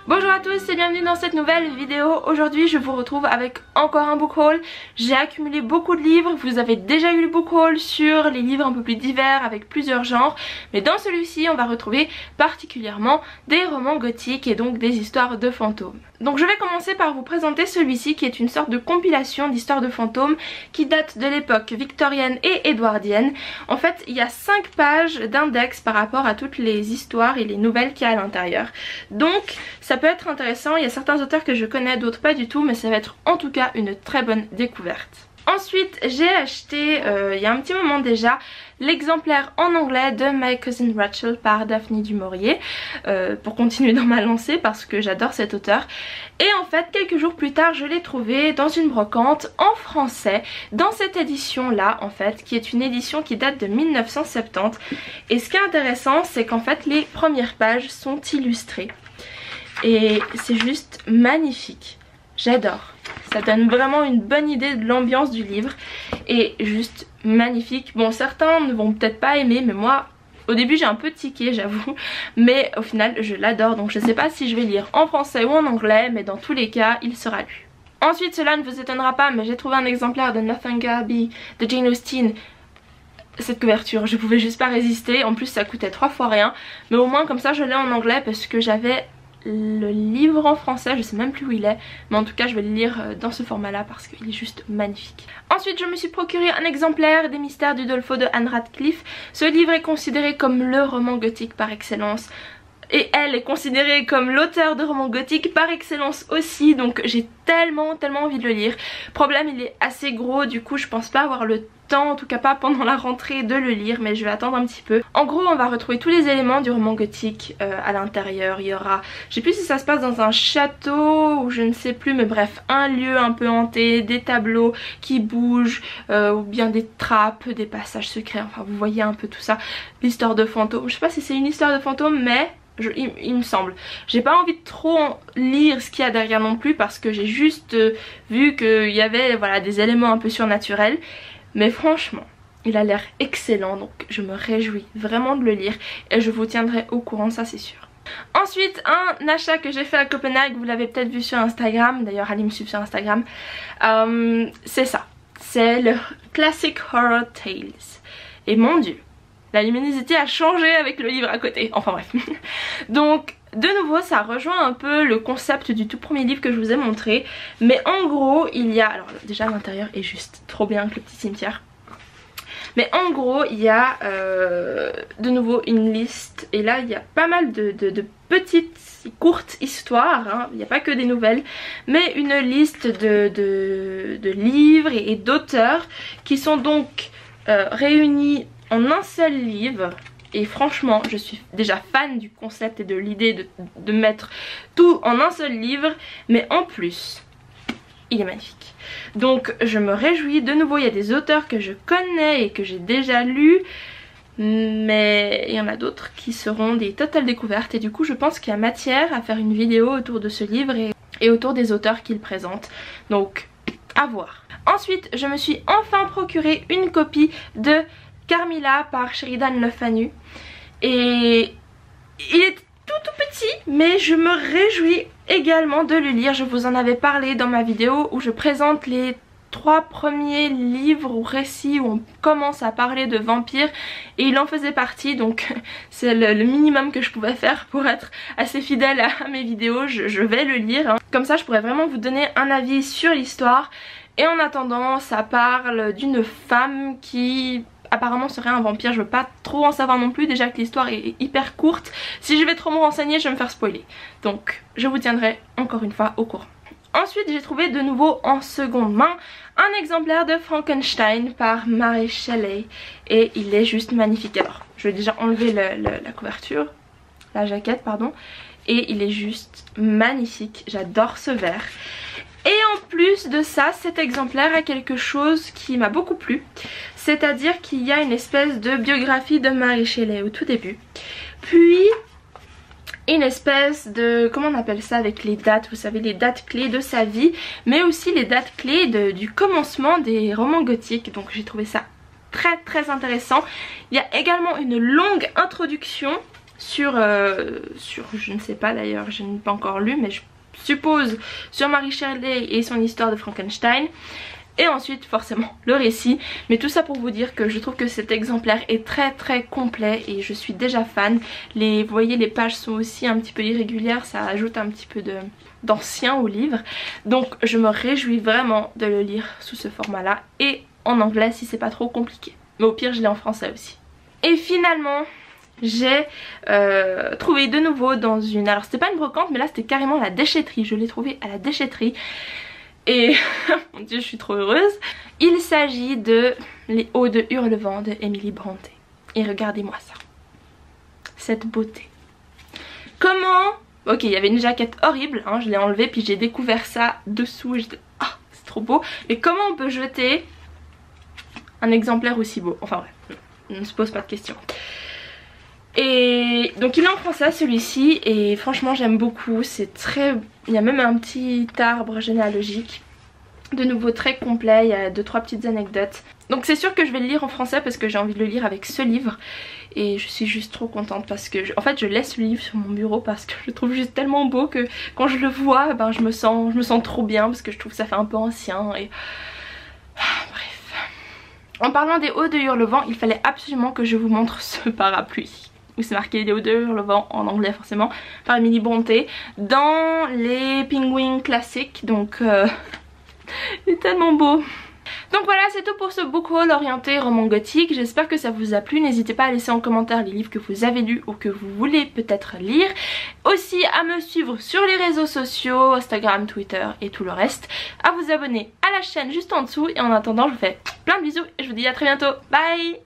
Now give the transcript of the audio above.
Bonjour à tous et bienvenue dans cette nouvelle vidéo. Aujourd'hui je vous retrouve avec encore un book haul. J'ai accumulé beaucoup de livres, vous avez déjà eu le book haul sur les livres un peu plus divers avec plusieurs genres. Mais dans celui-ci on va retrouver particulièrement des romans gothiques et donc des histoires de fantômes. Donc je vais commencer par vous présenter celui-ci qui est une sorte de compilation d'histoires de fantômes qui date de l'époque victorienne et édouardienne. En fait il y a 5 pages d'index par rapport à toutes les histoires et les nouvelles qu'il y a à l'intérieur. Donc ça peut être intéressant, il y a certains auteurs que je connais, d'autres pas du tout, mais ça va être en tout cas une très bonne découverte. Ensuite j'ai acheté il y a un petit moment déjà l'exemplaire en anglais de My Cousin Rachel par Daphne du Maurier pour continuer dans ma lancée parce que j'adore cet auteur. Et en fait quelques jours plus tard je l'ai trouvé dans une brocante en français dans cette édition là en fait qui est une édition qui date de 1970. Et ce qui est intéressant c'est qu'en fait les premières pages sont illustrées et c'est juste magnifique, j'adore. Ça donne vraiment une bonne idée de l'ambiance du livre et juste magnifique. Bon, certains ne vont peut-être pas aimer, mais moi au début j'ai un peu tiqué j'avoue, mais au final je l'adore. Donc je sais pas si je vais lire en français ou en anglais, mais dans tous les cas il sera lu. Ensuite cela ne vous étonnera pas, mais j'ai trouvé un exemplaire de Nothing Abbey de Jane Austen. Cette couverture, je pouvais juste pas résister, en plus ça coûtait 3 fois rien, mais au moins comme ça je l'ai en anglais parce que j'avais le livre en français, je sais même plus où il est, mais en tout cas je vais le lire dans ce format là parce qu'il est juste magnifique. Ensuite je me suis procuré un exemplaire des Mystères d'Udolpho de Anne Radcliffe. Ce livre est considéré comme le roman gothique par excellence et elle est considérée comme l'auteur de romans gothiques par excellence aussi, donc j'ai tellement envie de le lire. Problème, il est assez gros, du coup je pense pas avoir le temps, en tout cas pas pendant la rentrée, de le lire, mais je vais attendre un petit peu. En gros on va retrouver tous les éléments du roman gothique à l'intérieur. Il y aura, je sais plus si ça se passe dans un château ou je ne sais plus, mais bref, un lieu un peu hanté, des tableaux qui bougent ou bien des trappes, des passages secrets, enfin vous voyez un peu tout ça. L'histoire de fantômes, je sais pas si c'est une histoire de fantômes, mais il me semble. J'ai pas envie de trop lire ce qu'il y a derrière non plus parce que j'ai juste vu qu'il y avait voilà, des éléments un peu surnaturels. Mais franchement, il a l'air excellent, donc je me réjouis vraiment de le lire et je vous tiendrai au courant, ça c'est sûr. Ensuite, un achat que j'ai fait à Copenhague, vous l'avez peut-être vu sur Instagram, d'ailleurs allez me suivre sur Instagram, c'est ça, c'est le Classic Horror Tales. Et mon dieu, la luminosité a changé avec le livre à côté, enfin bref. Donc de nouveau ça rejoint un peu le concept du tout premier livre que je vous ai montré. Mais en gros il y a, alors déjà l'intérieur est juste trop bien avec le petit cimetière. Mais en gros il y a de nouveau une liste. Et là il y a pas mal de petites courtes histoires, hein. Il n'y a pas que des nouvelles, mais une liste de livres et d'auteurs qui sont donc réunis en un seul livre. Et franchement je suis déjà fan du concept et de l'idée de mettre tout en un seul livre. Mais en plus il est magnifique, donc je me réjouis. De nouveau il y a des auteurs que je connais et que j'ai déjà lus, mais il y en a d'autres qui seront des totales découvertes. Et du coup je pense qu'il y a matière à faire une vidéo autour de ce livre et autour des auteurs qu'il présente. Donc à voir. Ensuite je me suis enfin procuré une copie de Carmilla par Sheridan Le Fanu et il est tout petit, mais je me réjouis également de le lire. Je vous en avais parlé dans ma vidéo où je présente les 3 premiers livres ou récits où on commence à parler de vampires et il en faisait partie, donc c'est le minimum que je pouvais faire pour être assez fidèle à mes vidéos. Je vais le lire, hein. Comme ça je pourrais vraiment vous donner un avis sur l'histoire. Et en attendant ça parle d'une femme qui apparemment serait un vampire. Je veux pas trop en savoir non plus, déjà que l'histoire est hyper courte. Si je vais trop me renseigner je vais me faire spoiler, donc je vous tiendrai encore une fois au courant. Ensuite j'ai trouvé de nouveau en seconde main un exemplaire de Frankenstein par Mary Shelley et il est juste magnifique. Alors je vais déjà enlever la couverture, la jaquette pardon, et il est juste magnifique, j'adore ce vert. Et en plus de ça, cet exemplaire a quelque chose qui m'a beaucoup plu, c'est-à-dire qu'il y a une espèce de biographie de Mary Shelley au tout début, puis une espèce de, comment on appelle ça avec les dates, vous savez, les dates clés de sa vie, mais aussi les dates clés du commencement des romans gothiques. Donc j'ai trouvé ça très intéressant. Il y a également une longue introduction sur je ne sais pas d'ailleurs, je n'ai pas encore lu, mais je suppose sur Mary Shelley et son histoire de Frankenstein. Et ensuite forcément le récit. Mais tout ça pour vous dire que je trouve que cet exemplaire est très très complet et je suis déjà fan. Vous voyez, les pages sont aussi un petit peu irrégulières, ça ajoute un petit peu d'ancien au livre. Donc je me réjouis vraiment de le lire sous ce format là et en anglais si c'est pas trop compliqué. Mais au pire je l'ai en français aussi. Et finalement j'ai trouvé de nouveau dans une... Alors c'était pas une brocante mais là c'était carrément la déchetterie. Je l'ai trouvé à la déchetterie. Et mon dieu, je suis trop heureuse. Il s'agit de Les Hauts de Hurlevent de Emily Brontë. Et regardez-moi ça. Cette beauté. Comment... Ok, il y avait une jaquette horrible, hein, je l'ai enlevée puis j'ai découvert ça dessous et j'étais... Ah, c'est trop beau. Mais comment on peut jeter un exemplaire aussi beau? Enfin bref, on ne se pose pas de questions. Et donc il est en français celui-ci et franchement j'aime beaucoup, c'est très... Il y a même un petit arbre généalogique, de nouveau très complet, il y a 2-3 petites anecdotes. Donc c'est sûr que je vais le lire en français parce que j'ai envie de le lire avec ce livre. Et je suis juste trop contente parce que en fait je laisse le livre sur mon bureau parce que je le trouve juste tellement beau que quand je le vois ben, je me sens trop bien parce que je trouve que ça fait un peu ancien et... Bref. En parlant des Hauts de Hurlevent, il fallait absolument que je vous montre ce parapluie. Où c'est marqué Les Hauts de Hurlevent en anglais forcément, par Emily Brontë, dans les Penguins classiques, donc il est tellement beau. Donc voilà, c'est tout pour ce book haul orienté roman gothique. J'espère que ça vous a plu. N'hésitez pas à laisser en commentaire les livres que vous avez lus ou que vous voulez peut-être lire. Aussi à me suivre sur les réseaux sociaux, Instagram, Twitter et tout le reste. À vous abonner à la chaîne juste en dessous. Et en attendant, je vous fais plein de bisous et je vous dis à très bientôt. Bye!